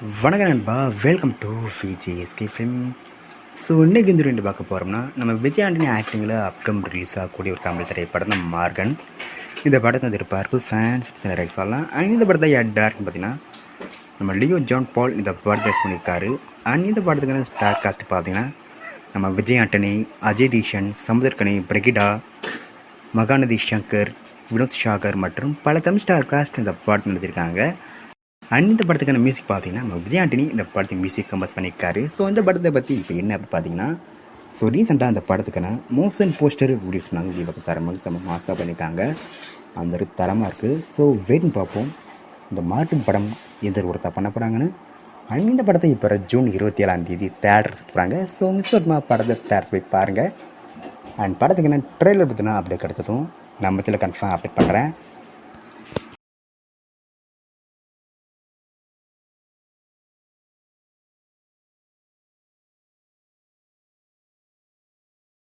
வணக்கம் நண்பா, welcome to VJSK film. So இன்றைக்கி இந்த ரெண்டு பார்க்க போகிறோம்னா, நம்ம விஜய் ஆண்டனி ஆக்டிங்கில் அப்கம் ரிலீஸ் ஆகக்கூடிய ஒரு தமிழ் திரைப்படம் தான் மார்கன். இந்த படத்தை எதிர்பார்ப்பு ஃபேன்ஸ் நிறைய சொல்லலாம். அண்ட் இந்த படத்தை யார் டேரக்ட்னு பார்த்தீங்கன்னா நம்ம லியோ ஜான் பால் இந்த படத்தை பண்ணியிருக்காரு. அண்ட் இந்த படத்துக்கான ஸ்டார் காஸ்ட் பார்த்தீங்கன்னா நம்ம விஜய் ஆண்டனி, அஜய் தீஷன், சமுதர்கனி, பிரகிடா, மகாநதி சங்கர், வினோத் ஷாகர் மற்றும் பல தமிழ் ஸ்டார் காஸ்ட் இந்த படத்தை நடத்தியிருக்காங்க. அண்ட் இந்த படத்துக்கான மியூசிக் பார்த்தீங்கன்னா நம்ம விஜய் ஆண்டனி இந்த படத்துக்கு மியூசிக் கம்போஸ் பண்ணியிருக்காரு. ஸோ இந்த படத்தை பற்றி இப்போ என்ன அப்படி பார்த்தீங்கன்னா, ஸோ ரீசெண்டாக அந்த படத்துக்கான மோஷன் போஸ்டர் வீடியோ சொன்னாங்க. வீடியோ பார்க்க தரமாக செம்ம மாசாக பண்ணியிருக்காங்க. அந்த ஒரு தரமாக இருக்குது. ஸோ வெயிட்னு பார்ப்போம் இந்த மார்கன் படம் எந்த ஒருத்தா பண்ண போகிறாங்கன்னு. அண்ட் இந்த படத்தை இப்போ ஜூன் 27 தேட்டர் போகிறாங்க. ஸோ மிஸ் பண்ணா படத்தை தேட்டர் போய் பாருங்கள். அண்ட் படத்துக்கு என்ன ட்ரெய்லர் பார்த்தீங்கன்னா அப்படியே கிடைத்ததும் நம்ம இதில் கன்ஃபார்ம் அப்டேட் பண்ணுறேன்.